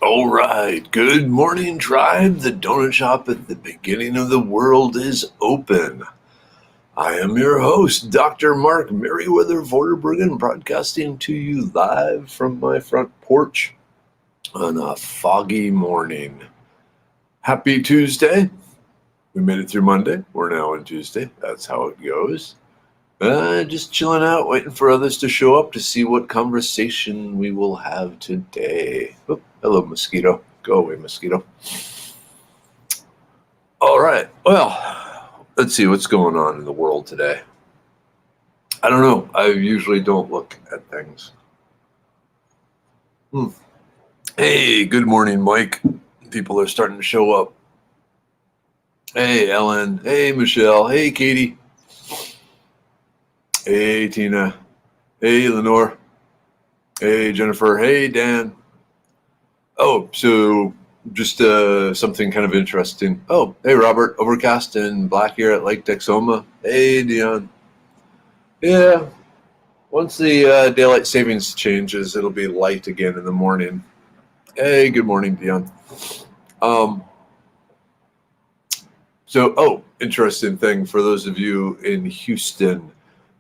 All right. Good morning, tribe. The donut shop at the beginning of the world is open. I am your host, Dr. Mark Merriweather Vorderbergen, broadcasting to you live from my front porch on a foggy morning. Happy Tuesday. We made it through Monday. We're now on Tuesday. That's how it goes. Just chilling out, waiting for others to show up to see what conversation we will have today. Oh, hello, mosquito. Go away, mosquito. All right. Well, let's see what's going on in the world today. I don't know. I usually don't look at things. Hey, good morning, Mike. People are starting to show up. Hey, Ellen. Hey, Michelle. Hey, Katie. Hey, Tina. Hey, Lenore. Hey, Jennifer. Hey, Dan. Oh, so just something kind of interesting. Oh, hey, Robert. Overcast and black here at Lake Texoma. Hey, Dion. Yeah, once the daylight savings changes, it'll be light again in the morning. Hey, good morning, Dion. Interesting thing for those of you in Houston,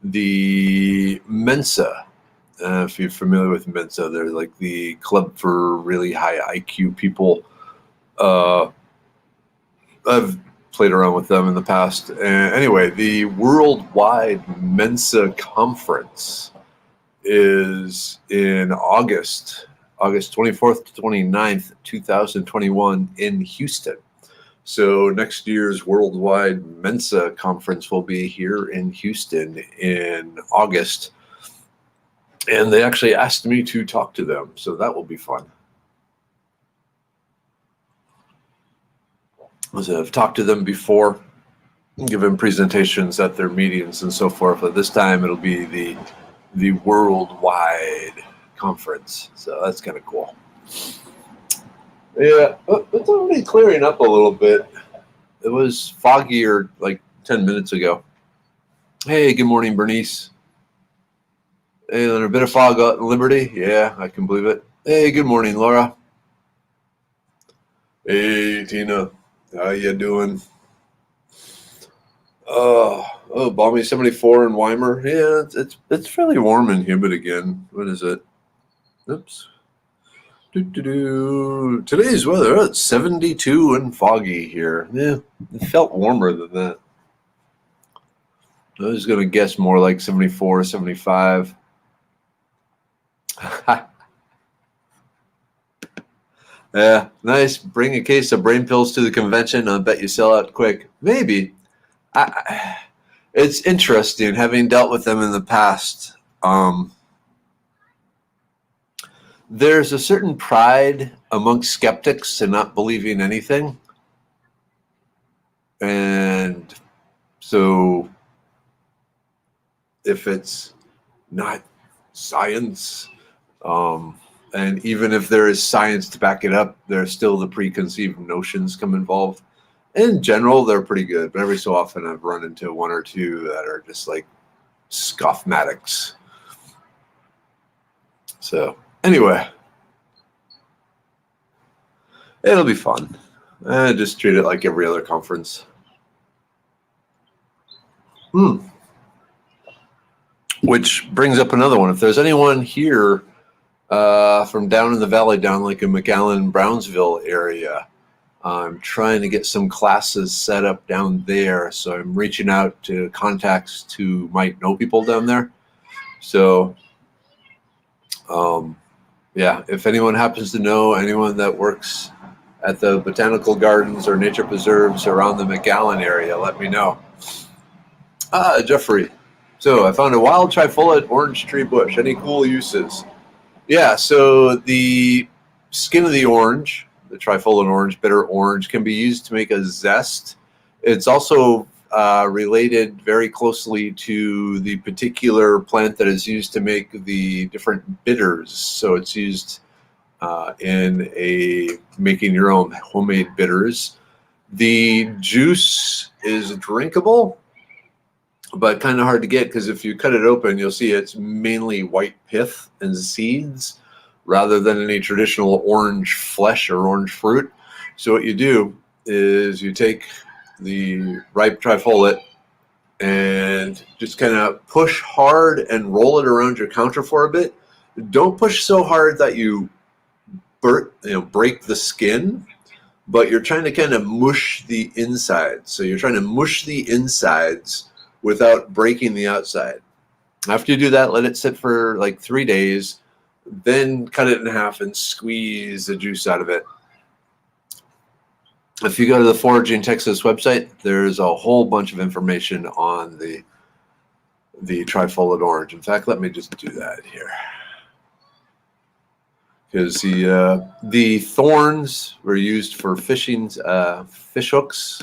the Mensa. If you're familiar with Mensa, they're like the club for really high IQ people. I've played around with them in the past. Anyway, the Worldwide Mensa Conference is in August 24th to 29th, 2021 in Houston. So next year's Worldwide Mensa Conference will be here in Houston in August. And they actually asked me to talk to them, so that will be fun. So I've talked to them before, given presentations at their meetings and so forth, but this time it'll be the Worldwide Conference. So that's kind of cool. Yeah, it's already clearing up a little bit. It was foggier like 10 minutes ago. Hey, good morning, Bernice. Hey, a bit of fog out in Liberty. Yeah, I can believe it. Hey, good morning, Laura. Hey, Tina. How you doing? Balmy 74 in Weimar. Yeah, it's fairly warm and humid again. What is it? Oops. Today's weather, it's 72 and foggy here. Yeah, it felt warmer than that. I was going to guess more like 74, 75. Yeah, nice. Bring a case of brain pills to the convention. I bet you sell out quick. Maybe. It's interesting, having dealt with them in the past. There's a certain pride amongst skeptics in not believing anything. And so if it's not science, and even if there is science to back it up, there's still the preconceived notions come involved. In general, they're pretty good, but every so often I've run into one or two that are just like scoffmatics. So anyway, it'll be fun. Just treat it like every other conference. Which brings up another one. If there's anyone here from down in the valley, down like in McAllen, Brownsville area, I'm trying to get some classes set up down there. So I'm reaching out to contacts who might know people down there. So, if anyone happens to know anyone that works at the botanical gardens or nature preserves around the McAllen area, let me know. Jeffrey. So I found a wild trifoliate orange tree bush. Any cool uses? Yeah, so the skin of the orange, the trifoliate orange, bitter orange, can be used to make a zest. It's also related very closely to the particular plant that is used to make the different bitters. So it's used in making your own homemade bitters. The juice is drinkable. but kind of hard to get because if you cut it open, you'll see it's mainly white pith and seeds rather than any traditional orange flesh or orange fruit. So what you do is you take the ripe trifoliate and just kind of push hard and roll it around your counter for a bit. Don't push so hard that you break the skin, but you're trying to kind of mush the insides. So you're trying to mush the insides without breaking the outside. After you do that, let it sit for like 3 days, then cut it in half and squeeze the juice out of it. If you go to the Foraging Texas website, there's a whole bunch of information on the trifoliate orange. In fact, let me just do that here. Because the thorns were used for fishing fish hooks.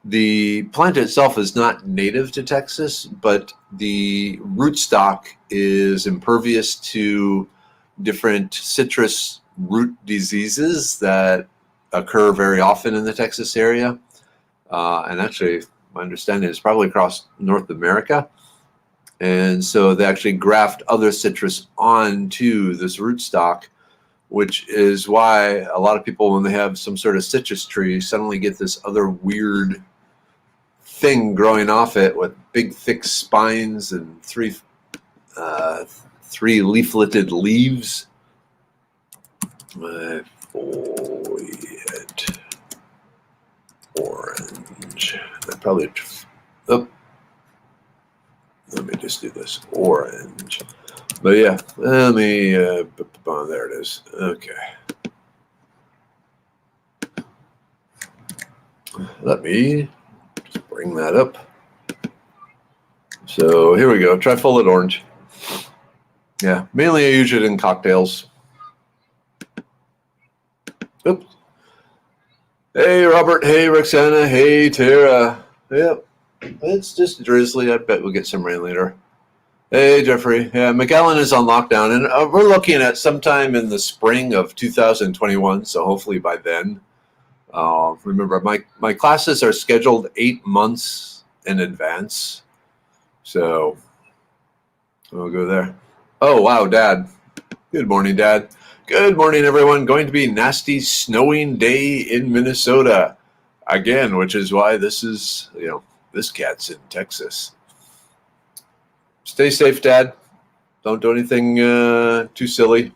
The plant itself is not native to Texas, but the rootstock is impervious to different citrus root diseases that occur very often in the Texas area. And actually, my understanding is probably across North America. And so they actually graft other citrus onto this rootstock, which is why a lot of people, when they have some sort of citrus tree, suddenly get this other weird thing growing off it with big, thick spines and three leafleted leaves. Foliate orange. Let me just do this. Orange. But yeah, let me, there it is. Okay. Let me just bring that up. So here we go, trifoliate orange. Yeah, mainly I use it in cocktails. Oops. Hey, Robert. Hey, Roxana. Hey, Tara. Yep. It's just drizzly. I bet we'll get some rain later. Hey, Jeffrey. Yeah, McAllen is on lockdown, and we're looking at sometime in the spring of 2021, so hopefully by then. Remember, my classes are scheduled 8 months in advance, so we'll go there. Oh, wow, Dad. Good morning, Dad. Good morning, everyone. Going to be nasty snowing day in Minnesota again, which is why this is, this cat's in Texas. Stay safe, Dad. Don't do anything too silly.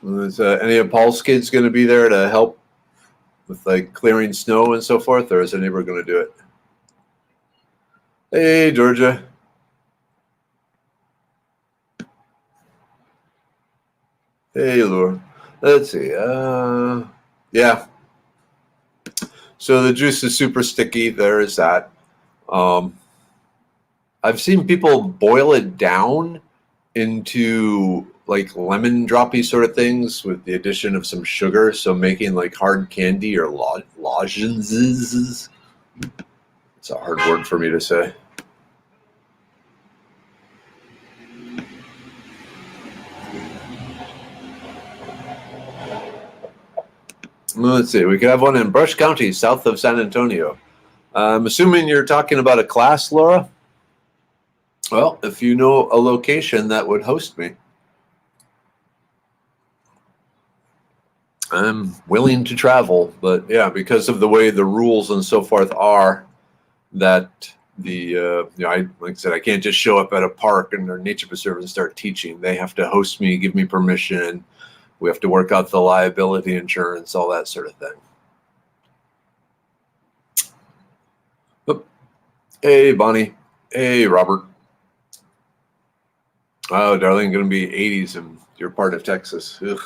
Is any of Paul's kids going to be there to help with like clearing snow and so forth, or is anybody going to do it? Hey, Georgia. Hey, Laura. Let's see. Yeah. So the juice is super sticky. There is that. I've seen people boil it down into like lemon droppy sort of things with the addition of some sugar. So making like hard candy or lozenges. It's a hard word for me to say. Let's see. We could have one in Brush County, south of San Antonio. I'm assuming you're talking about a class, Laura? Well, if you know a location that would host me, I'm willing to travel. But yeah, because of the way the rules and so forth are, that like I said, I can't just show up at a park and or nature preserve and start teaching. They have to host me, give me permission. We have to work out the liability insurance, all that sort of thing. Oop. Hey, Bonnie. Hey, Robert. Oh, darling, going to be 80s in your part of Texas. Ugh.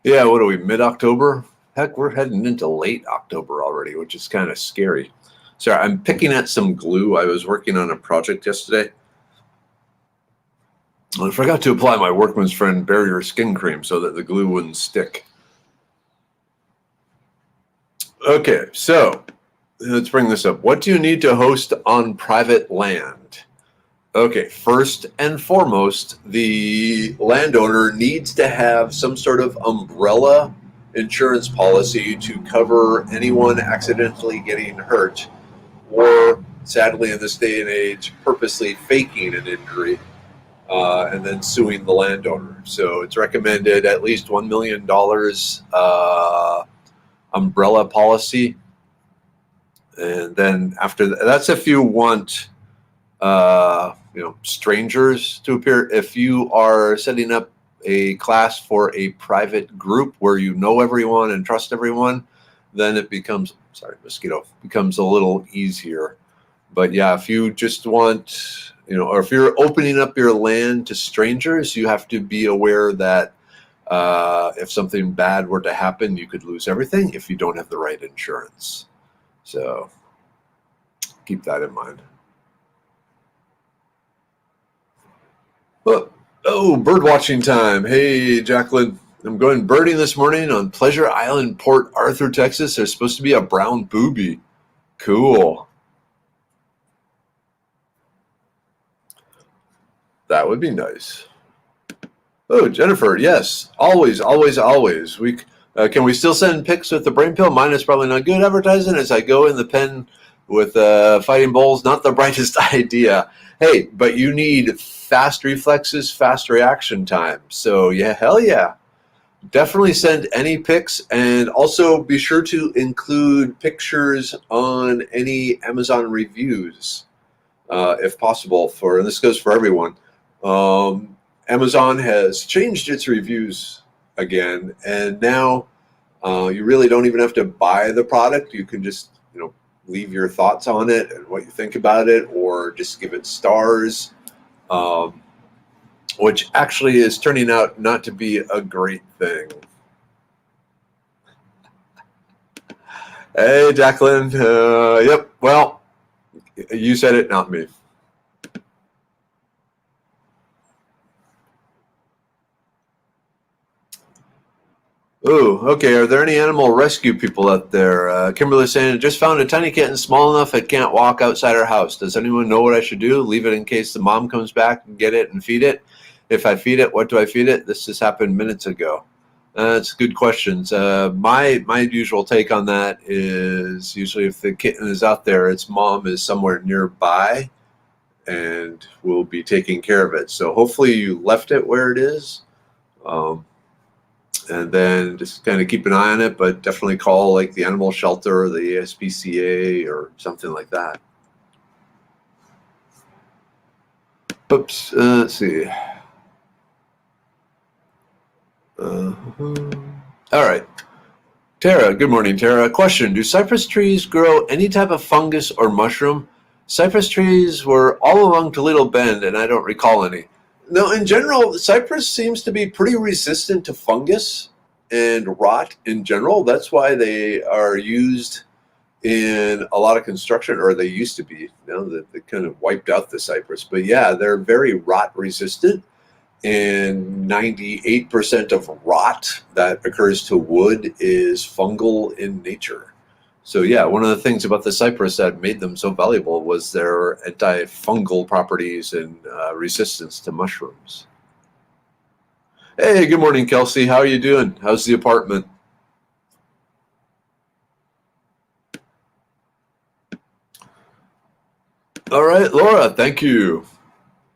Yeah, what are we, mid-October? Heck, we're heading into late October already, which is kind of scary. Sorry, I'm picking at some glue. I was working on a project yesterday. I forgot to apply my workman's friend barrier skin cream so that the glue wouldn't stick. Okay, so let's bring this up. What do you need to host on private land? Okay, first and foremost, the landowner needs to have some sort of umbrella insurance policy to cover anyone accidentally getting hurt, or sadly in this day and age, purposely faking an injury and then suing the landowner. So it's recommended at least $1 million umbrella policy. And then after that's if you want strangers to appear. If you are setting up a class for a private group where you know everyone and trust everyone, then it becomes becomes a little easier. But yeah, if you just want, or if you're opening up your land to strangers, you have to be aware that if something bad were to happen, you could lose everything if you don't have the right insurance. So keep that in mind. Oh, bird watching time. Hey, Jacqueline. I'm going birding this morning on Pleasure Island, Port Arthur, Texas. There's supposed to be a brown booby. Cool. That would be nice. Oh, Jennifer, yes. Always, always, always. Can we still send pics with the brain pill? Mine is probably not good advertising as I go in the pen with fighting bulls. Not the brightest idea. Hey, but you need fast reflexes, fast reaction time. So yeah, hell yeah. Definitely send any pics, and also be sure to include pictures on any Amazon reviews, if possible. And this goes for everyone. Amazon has changed its reviews again, and now you really don't even have to buy the product. You can just leave your thoughts on it and what you think about it, or just give it stars, which actually is turning out not to be a great thing. Hey, Jacqueline. Yep. Well, you said it, not me. Ooh, okay. Are there any animal rescue people out there? Kimberly saying, just found a tiny kitten small enough it can't walk outside our house. Does anyone know what I should do? Leave it in case the mom comes back and get it and feed it? If I feed it, what do I feed it? This just happened minutes ago. That's good questions. My usual take on that is usually if the kitten is out there, its mom is somewhere nearby and will be taking care of it. So hopefully you left it where it is. And then just kind of keep an eye on it, but definitely call like the animal shelter or the ASPCA or something like that. Oops, let's see. All right. Tara, good morning, Tara. Question, do cypress trees grow any type of fungus or mushroom? Cypress trees were all along Toledo Bend, and I don't recall any. No, in general, cypress seems to be pretty resistant to fungus and rot in general. That's why they are used in a lot of construction, or they used to be. Now that they kind of wiped out the cypress. But yeah, they're very rot resistant. And 98% of rot that occurs to wood is fungal in nature. So yeah, one of the things about the cypress that made them so valuable was their antifungal properties and resistance to mushrooms. Hey, good morning, Kelsey. How are you doing? How's the apartment? All right, Laura, thank you.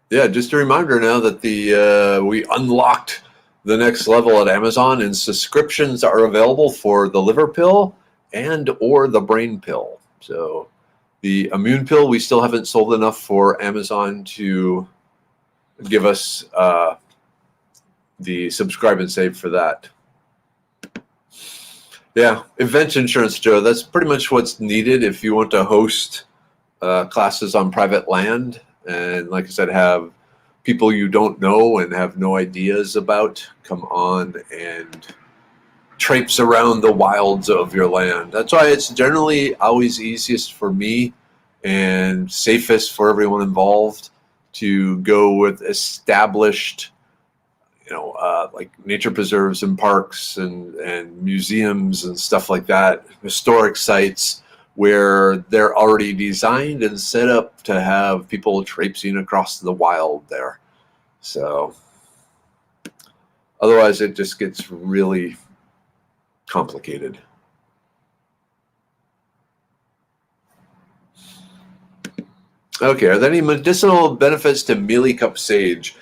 Yeah, just a reminder now that we unlocked the next level at Amazon, and subscriptions are available for the liver pill and or the brain pill. So the immune pill, we still haven't sold enough for Amazon to give us the subscribe and save for that. Yeah, event insurance, Joe, that's pretty much what's needed if you want to host classes on private land. And like I said, have people you don't know and have no ideas about come on and traipse around the wilds of your land. That's why it's generally always easiest for me and safest for everyone involved to go with established, like nature preserves and parks and museums and stuff like that, historic sites where they're already designed and set up to have people traipsing across the wild there. So otherwise it just gets really complicated. Okay, are there any medicinal benefits to mealy cup sage?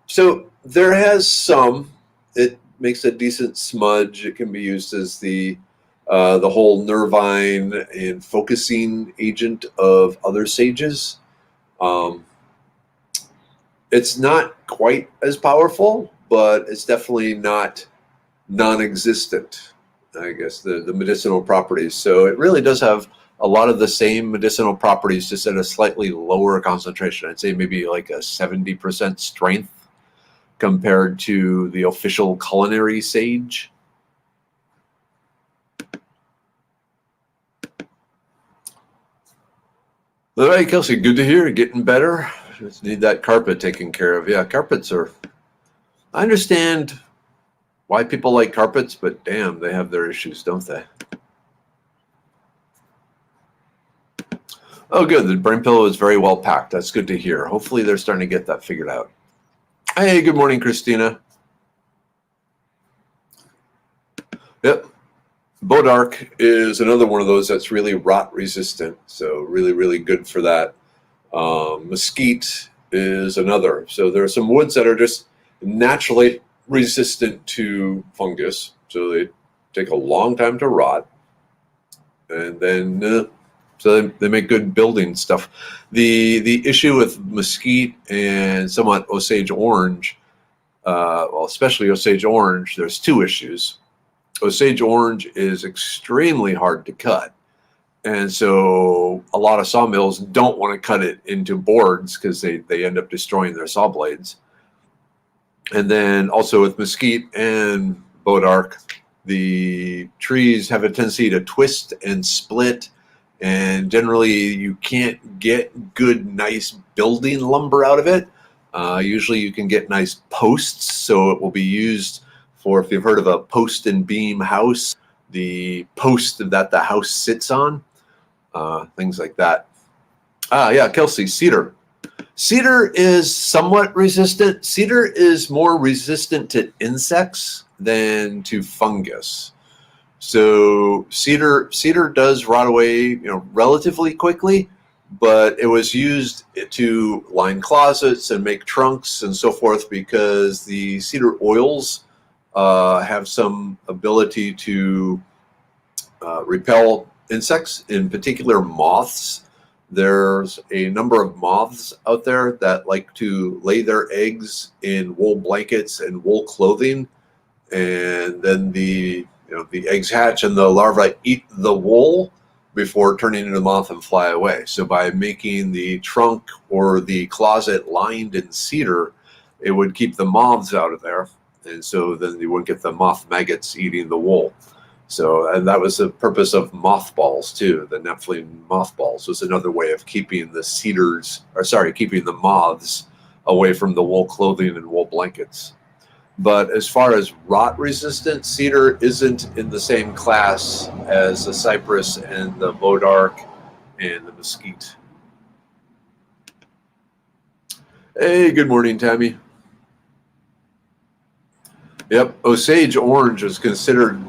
So there has some. It makes a decent smudge. It can be used as the whole nervine and focusing agent of other sages. Um, it's not quite as powerful, but it's definitely not non-existent, I guess, the medicinal properties. So it really does have a lot of the same medicinal properties, just at a slightly lower concentration. I'd say maybe like a 70% strength compared to the official culinary sage. All right, Kelsey, good to hear. Getting better. Just need that carpet taken care of. Yeah, carpets are... I understand why people like carpets, but damn, they have their issues, don't they? Oh, good. The brain pillow is very well packed. That's good to hear. Hopefully they're starting to get that figured out. Hey, good morning, Christina. Yep. Bodark is another one of those that's really rot resistant. So really, really good for that. Mesquite is another. So there are some woods that are just naturally resistant to fungus. So they take a long time to rot. And then... so they make good building stuff. The issue with mesquite and somewhat Osage orange, well, especially Osage orange, there's two issues. Osage orange is extremely hard to cut. And so a lot of sawmills don't want to cut it into boards because they end up destroying their saw blades. And then also with mesquite and bodark, the trees have a tendency to twist and split. And generally, you can't get good, nice building lumber out of it. Usually, you can get nice posts, so it will be used for, if you've heard of a post and beam house, the post that the house sits on, things like that. Yeah, Kelsey, cedar. Cedar is somewhat resistant. Cedar is more resistant to insects than to fungus. So cedar does rot away, relatively quickly, but it was used to line closets and make trunks and so forth because the cedar oils have some ability to repel insects, in particular moths. There's a number of moths out there that like to lay their eggs in wool blankets and wool clothing, and then the eggs hatch and the larvae eat the wool before turning into the moth and fly away. So by making the trunk or the closet lined in cedar, it would keep the moths out of there. And so then you wouldn't get the moth maggots eating the wool. So, and that was the purpose of mothballs too. The Nephilim mothballs was another way of keeping keeping the moths away from the wool clothing and wool blankets. But as far as rot resistant, cedar isn't in the same class as the cypress and the bodark and the mesquite. Hey, good morning, Tammy. Yep, Osage orange is considered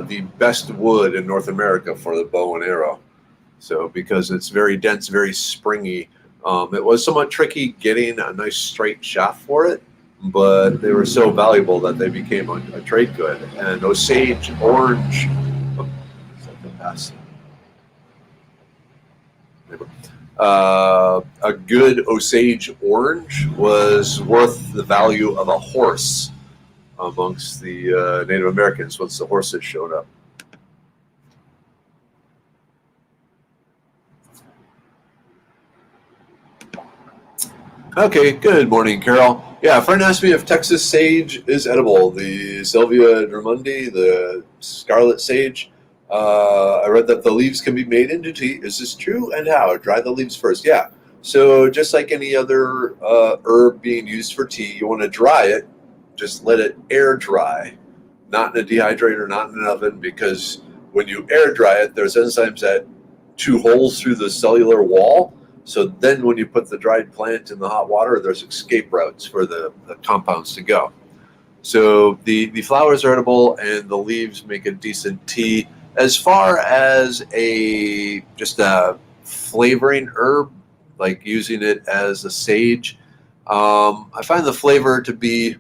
the best wood in North America for the bow and arrow. So because it's very dense, very springy. It was somewhat tricky getting a nice straight shaft for it, but they were so valuable that they became a trade good. And Osage orange, a good Osage orange was worth the value of a horse amongst the Native Americans once the horses showed up. Okay, good morning, Carol. Yeah, a friend asked me if Texas sage is edible. The Sylvia Drummondii, the scarlet sage. I read that the leaves can be made into tea. Is this true? And how? Dry the leaves first. Yeah. So just like any other herb being used for tea, you want to dry it. Just let it air dry, not in a dehydrator, not in an oven, because when you air dry it, there's enzymes that chew holes through the cellular wall. So then when you put the dried plant in the hot water, there's escape routes for the compounds to go. So the flowers are edible, and the leaves make a decent tea. As far as just a flavoring herb, like using it as a sage, I find the flavor to be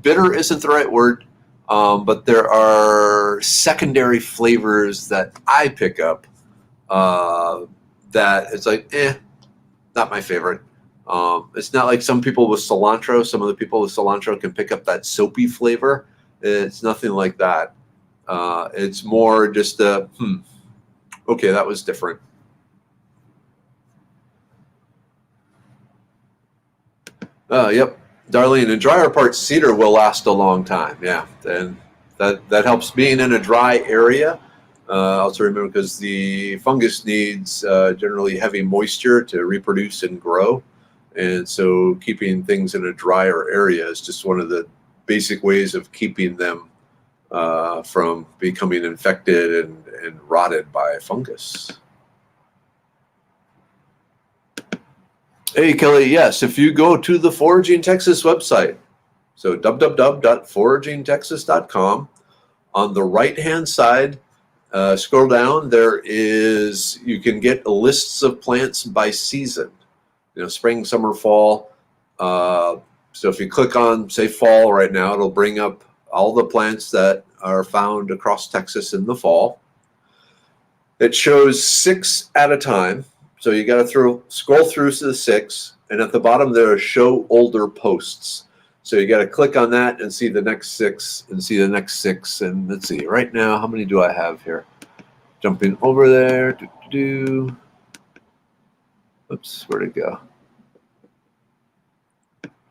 bitter isn't the right word, but there are secondary flavors that I pick up uh, that it's like, not my favorite. It's not like some people with cilantro. Some of the people with cilantro can pick up that soapy flavor. It's nothing like that. It's more just okay, that was different. Yep, Darlene, and drier parts cedar will last a long time. Yeah, and that helps being in a dry area. Also remember, because the fungus needs generally heavy moisture to reproduce and grow, and so keeping things in a drier area is just one of the basic ways of keeping them from becoming infected and rotted by fungus. Hey, Kelly, yes, if you go to the Foraging Texas website, so www.foragingtexas.com, on the right-hand side, scroll down, you can get lists of plants by season, spring, summer, fall. So if you click on, say, fall right now, it'll bring up all the plants that are found across Texas in the fall. It shows 6 at a time. So you got to scroll through to the 6, and at the bottom there are show older posts. So you got to click on that and see the next 6 and see the next 6. And let's see, right now, how many do I have here? Jumping over there. Oops, where'd it go?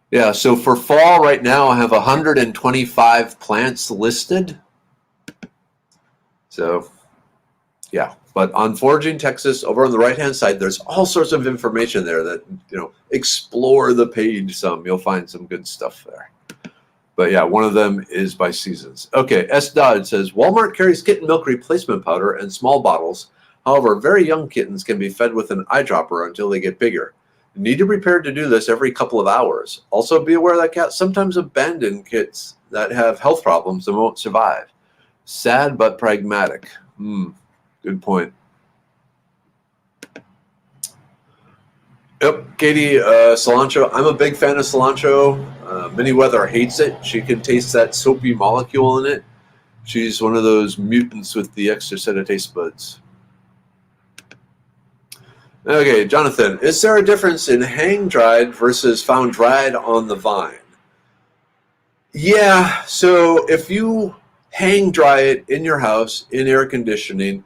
Yeah, so for fall right now, I have 125 plants listed. So, yeah. But on Foraging Texas, over on the right-hand side, there's all sorts of information there that, explore the page some. You'll find some good stuff there. But yeah, one of them is by seasons. Okay, S. Dodd says, Walmart carries kitten milk replacement powder in small bottles. However, very young kittens can be fed with an eyedropper until they get bigger. You need to be prepared to do this every couple of hours. Also, be aware that cats sometimes abandon kits that have health problems and won't survive. Sad but pragmatic. Good point. Yep, Katie, cilantro. I'm a big fan of cilantro. Minnie Weather hates it. She can taste that soapy molecule in it. She's one of those mutants with the extra set of taste buds. Okay, Jonathan, is there a difference in hang-dried versus found dried on the vine? Yeah, so if you hang-dry it in your house, in air conditioning,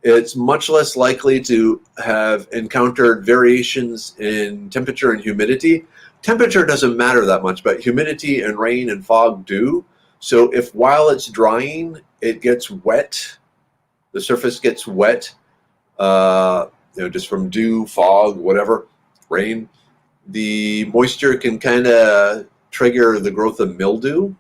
it's much less likely to have encountered variations in temperature and humidity. Temperature doesn't matter that much, but humidity and rain and fog do. So if while it's drying, it gets wet, the surface gets wet, just from dew, fog, whatever, rain, the moisture can kind of trigger the growth of mildew.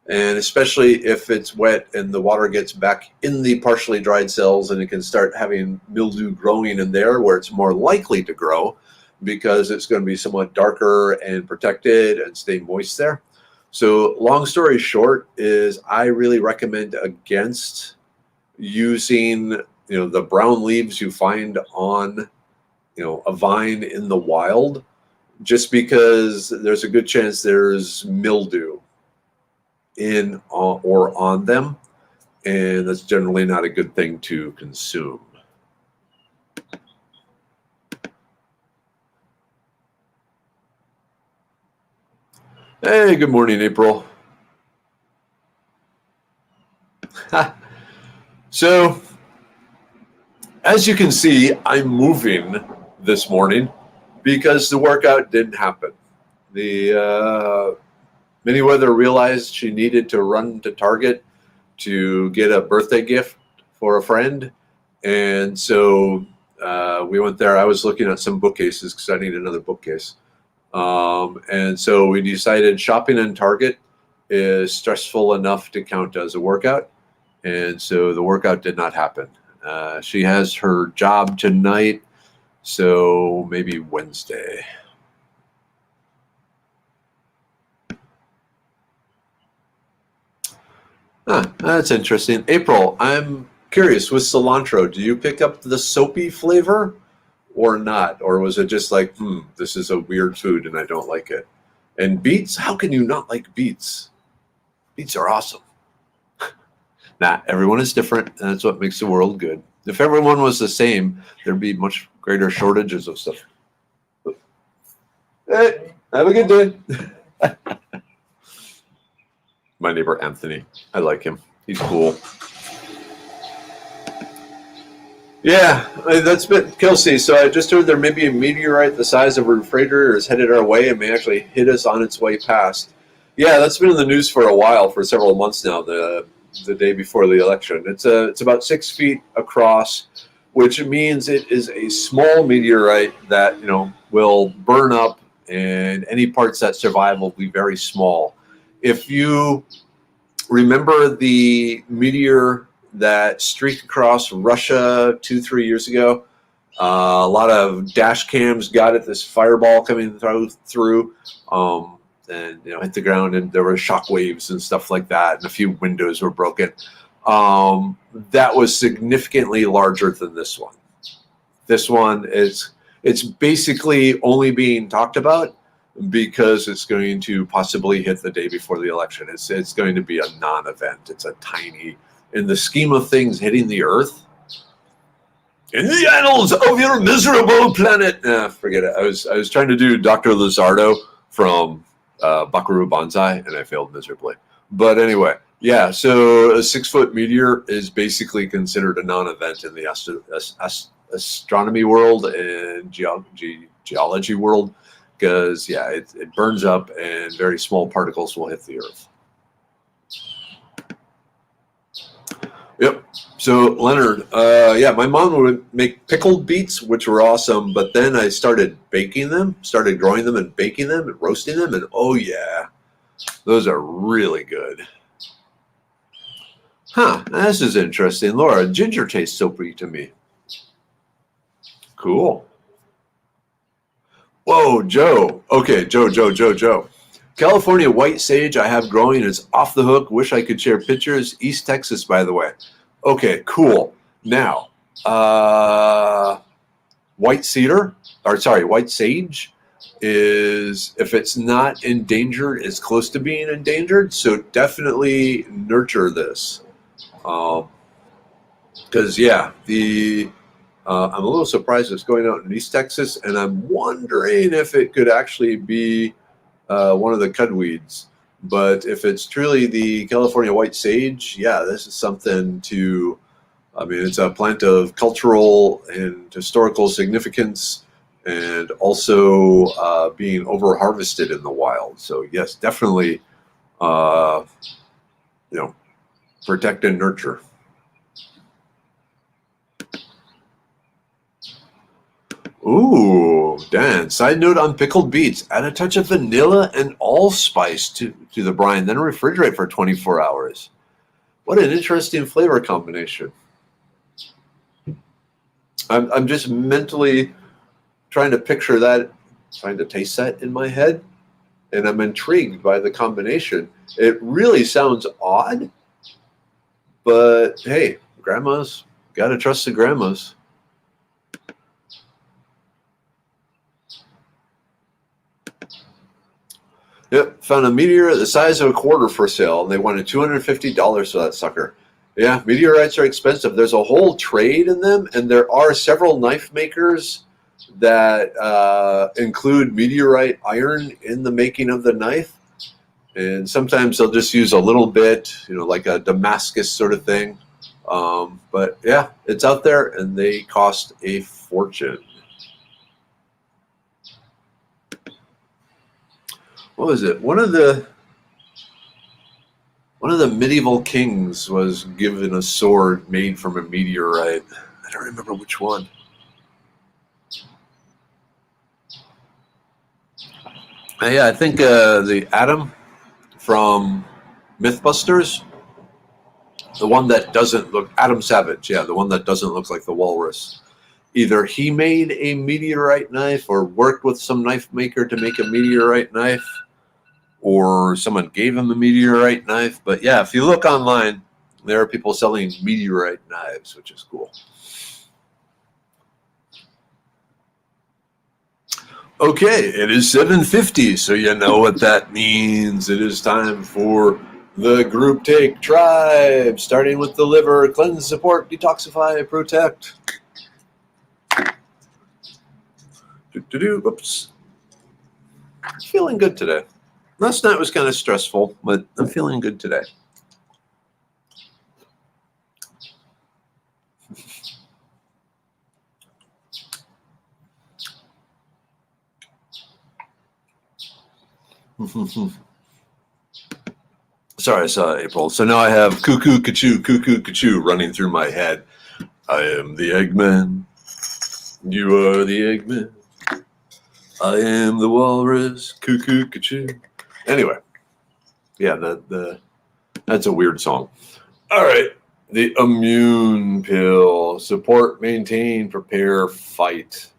And especially if it's wet and the water gets back in the partially dried cells, and it can start having mildew growing in there where it's more likely to grow because it's going to be somewhat darker and protected and stay moist there. So long story short is I really recommend against using the brown leaves you find on a vine in the wild, just because there's a good chance there's mildew in or on them, and that's generally not a good thing to consume. Hey, good morning, April. So, as you can see, I'm moving this morning because the workout didn't happen. The Minnie Weather realized she needed to run to Target to get a birthday gift for a friend. And so we went there. I was looking at some bookcases because I need another bookcase. And so we decided shopping in Target is stressful enough to count as a workout. And so the workout did not happen. She has her job tonight, so maybe Wednesday. Huh, that's interesting. April, I'm curious with cilantro, do you pick up the soapy flavor or not? Or was it just like, this is a weird food and I don't like it? And beets, how can you not like beets? Beets are awesome. Nah, everyone is different, and that's what makes the world good. If everyone was the same, there'd be much greater shortages of stuff. Hey, have a good day. My neighbor Anthony, I like him. He's cool. Yeah, that's been Kelsey. So I just heard there may be a meteorite the size of a refrigerator is headed our way and may actually hit us on its way past. Yeah, that's been in the news for a while, for several months now. The day before the election, it's about 6 feet across, which means it is a small meteorite that will burn up, and any parts that survive will be very small. If you remember the meteor that streaked across Russia 2-3 years ago. A lot of dash cams got it. This fireball coming through, and hit the ground, and there were shock waves and stuff like that, and a few windows were broken. That was significantly larger than this one. This one it's basically only being talked about because it's going to possibly hit the day before the election. It's going to be a non-event. It's a tiny, in the scheme of things, hitting the Earth. In the annals of your miserable planet. Forget it. I was trying to do Dr. Lizardo from Buckaroo Banzai, and I failed miserably. But anyway, yeah, so a 6-foot meteor is basically considered a non-event in the astronomy world and geology world, because, yeah, it burns up and very small particles will hit the Earth. Yep. So, Leonard, yeah, my mom would make pickled beets, which were awesome, but then I started baking them, started growing them and baking them and roasting them, and oh, yeah, those are really good. Huh, this is interesting. Laura, ginger tastes soapy to me. Cool. Whoa, Joe. Okay, Joe. California white sage I have growing is off the hook. Wish I could share pictures. East Texas, by the way. Okay, cool. Now, white sage is, if it's not endangered, it's close to being endangered. So definitely nurture this. Because, yeah, I'm a little surprised it's going out in East Texas, and I'm wondering if it could actually be one of the cudweeds. But if it's truly the California white sage, yeah, this is something to, it's a plant of cultural and historical significance, and also being over harvested in the wild. So yes, definitely, protect and nurture. Ooh, Dan. Side note on pickled beets. Add a touch of vanilla and allspice to the brine, then refrigerate for 24 hours. What an interesting flavor combination. I'm just mentally trying to picture that, trying to taste that in my head, and I'm intrigued by the combination. It really sounds odd, but hey, grandmas, gotta trust the grandmas. Yep, found a meteor the size of a quarter for sale, and they wanted $250 for that sucker. Yeah, meteorites are expensive. There's a whole trade in them, and there are several knife makers that include meteorite iron in the making of the knife. And sometimes they'll just use a little bit, like a Damascus sort of thing. But yeah, it's out there, and they cost a fortune. What was it? One of the medieval kings was given a sword made from a meteorite. I don't remember which one. Yeah, I think the Adam from Mythbusters, the one that doesn't look, Adam Savage, yeah, the one that doesn't look like the walrus. Either he made a meteorite knife or worked with some knife maker to make a meteorite knife, or someone gave him a meteorite knife. But yeah, if you look online, there are people selling meteorite knives, which is cool. Okay, it is 7:50, so you know what that means. It is time for the group take tribe, starting with the liver, cleanse, support, detoxify, protect. Oops. Feeling good today. Last night was kind of stressful, but I'm feeling good today. Sorry, I saw April. So now I have cuckoo, cuckoo running through my head. I am the Eggman. You are the Eggman. I am the walrus. Cuckoo, cuckoo. Anyway, yeah, that's a weird song. All right, the immune pill. Support, maintain, prepare, fight.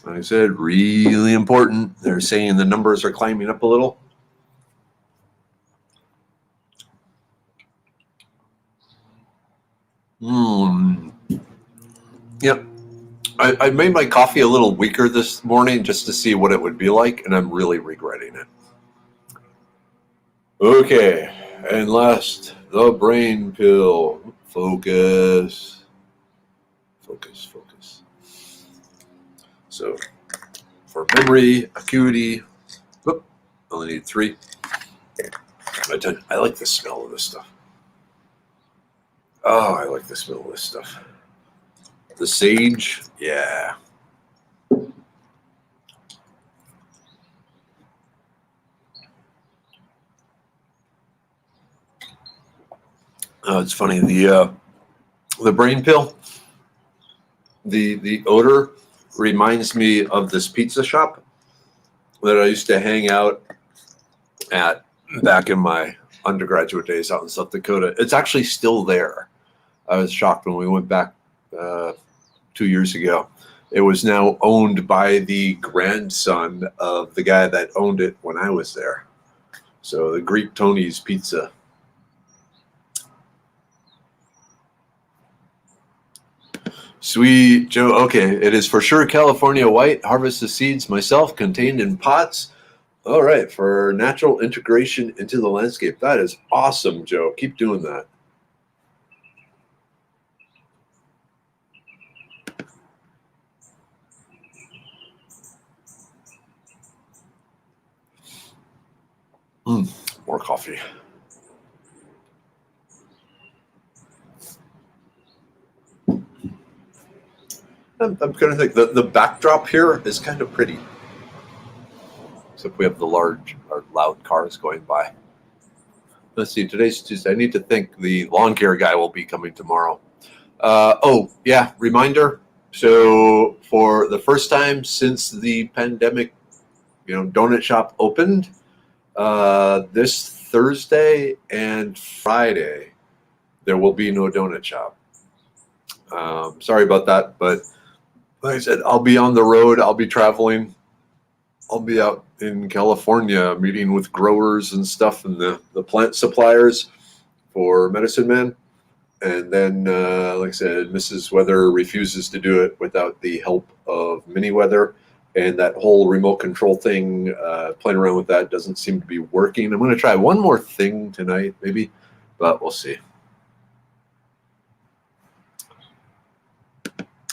Like I said, really important. They're saying the numbers are climbing up a little. Yep. I made my coffee a little weaker this morning just to see what it would be like, and I'm really regretting it. Okay, and last, the brain pill. Focus. Focus, focus. So, for memory, acuity, whoop, only need 3. I like the smell of this stuff. Oh, I like the smell of this stuff. The sage, yeah. Oh, it's funny. The brain pill, the odor reminds me of this pizza shop that I used to hang out at back in my undergraduate days out in South Dakota. It's actually still there. I was shocked when we went back 2 years ago. It was now owned by the grandson of the guy that owned it when I was there. So the Greek Tony's Pizza. Sweet Joe. Okay, it is for sure California white. Harvest the seeds myself, contained in pots. All right, for natural integration into the landscape. That is awesome, Joe. Keep doing that. More coffee. I'm kind of think the backdrop here is kind of pretty. Except we have the large or loud cars going by. Let's see, today's Tuesday. I need to think the lawn care guy will be coming tomorrow. Oh, yeah, reminder. So for the first time since the pandemic, donut shop opened, this Thursday and Friday, there will be no donut shop. Sorry about that, but like I said, I'll be on the road. I'll be traveling. I'll be out in California meeting with growers and stuff and the plant suppliers for Medicine Man. And then, like I said, Mrs. Weather refuses to do it without the help of Mini Weather. And that whole remote control thing, playing around with that doesn't seem to be working. I'm going to try one more thing tonight, maybe, but we'll see.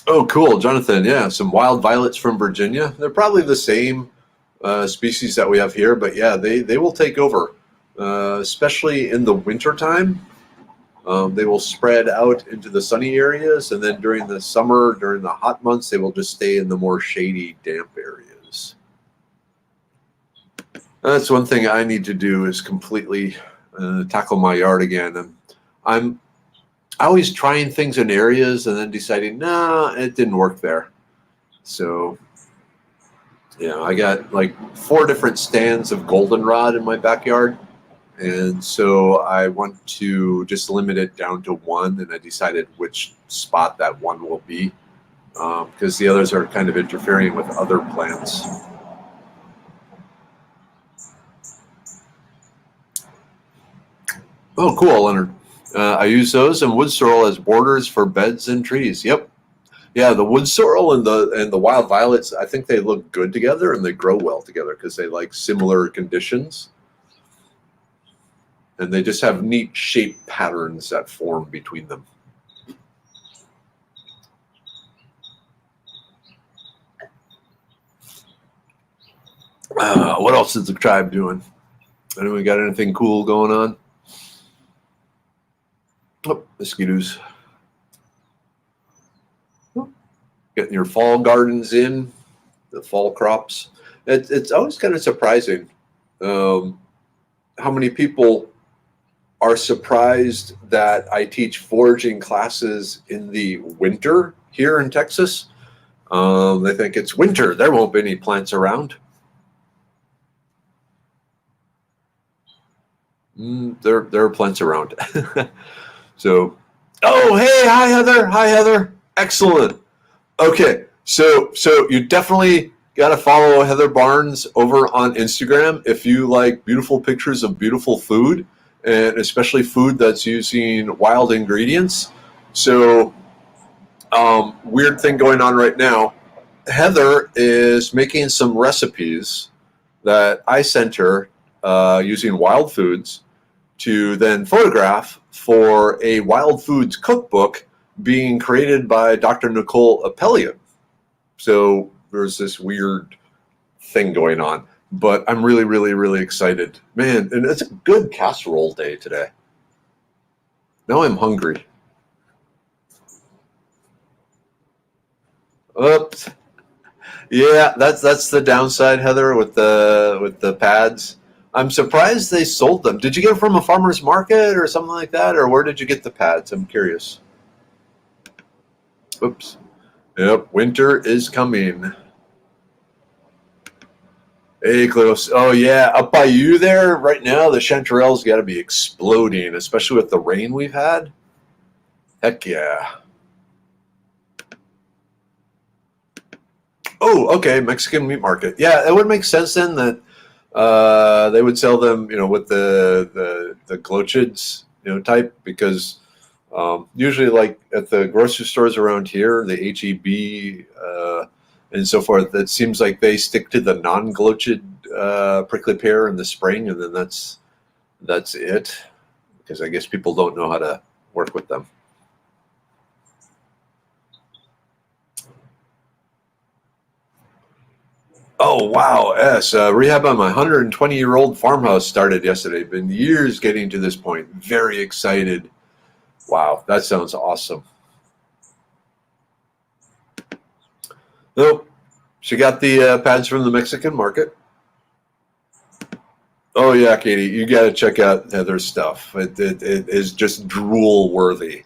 Oh, cool, Jonathan. Yeah, some wild violets from Virginia. They're probably the same species that we have here, but yeah, they will take over, especially in the wintertime. They will spread out into the sunny areas, and then during the summer, during the hot months, they will just stay in the more shady, damp areas. That's one thing I need to do is completely tackle my yard again. I'm always trying things in areas and then deciding, nah, it didn't work there. So, I got like 4 different stands of goldenrod in my backyard. And so I want to just limit it down to 1, and I decided which spot that 1 will be, because the others are kind of interfering with other plants. Oh, cool, Leonard. I use those and wood sorrel as borders for beds and trees. Yep. Yeah, the wood sorrel and the wild violets, I think they look good together and they grow well together because they like similar conditions and they just have neat shape patterns that form between them. What else is the tribe doing? Anyone got anything cool going on? Oh, mosquitoes. Getting your fall gardens in, the fall crops. It's always kind of surprising um, how many people are surprised that I teach foraging classes in the winter here in Texas. They think it's winter, there won't be any plants around. There are plants around. So, oh hey, hi Heather, hi Heather, excellent. Okay, so you definitely got to follow Heather Barnes over on Instagram if you like beautiful pictures of beautiful food, and especially food that's using wild ingredients. So, weird thing going on right now. Heather is making some recipes that I sent her using wild foods to then photograph for a wild foods cookbook being created by Dr. Nicole Appelian. So there's this weird thing going on, but I'm really, really, really excited, man. And it's a good casserole day today. Now I'm hungry. Oops. Yeah, that's the downside, Heather, with the pads. I'm surprised they sold them. Did you get them from a farmer's market or something like that, or where did you get the pads? I'm curious. Oops. Yep, winter is coming. Hey, Close. Oh yeah, up by you there right now, the chanterelles got to be exploding, especially with the rain we've had. Heck yeah. Oh, okay, Mexican meat market. Yeah, it would make sense then that they would sell them, with the glochids, type because usually like at the grocery stores around here, the HEB and so forth, it seems like they stick to the non-glochid prickly pear in the spring, and then that's it because I guess people don't know how to work with them. Oh wow, yes. Rehab on my 120-year-old farmhouse started yesterday. Been years getting to this point. Very excited. Wow, that sounds awesome. Nope. She got the pads from the Mexican market. Oh yeah, Katie, you got to check out Heather's stuff. It is just drool worthy.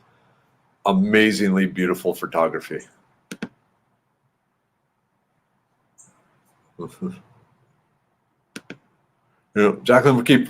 Amazingly beautiful photography. Jacqueline will keep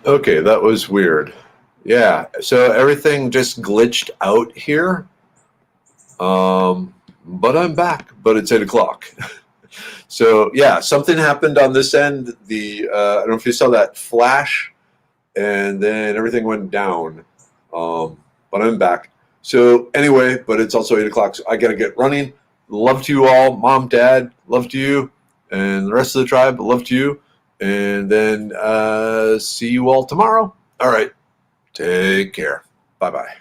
Okay, that was weird. Yeah, so everything just glitched out here. But I'm back. But it's 8 o'clock. So yeah, something happened on this end. I don't know if you saw that flash, and then everything went down. Um, but I'm back. So anyway, but it's also 8 o'clock, so I gotta get running. Love to you all, mom, dad. Love to you, and the rest of the tribe. Love to you, and then see you all tomorrow. All right, take care. Bye bye.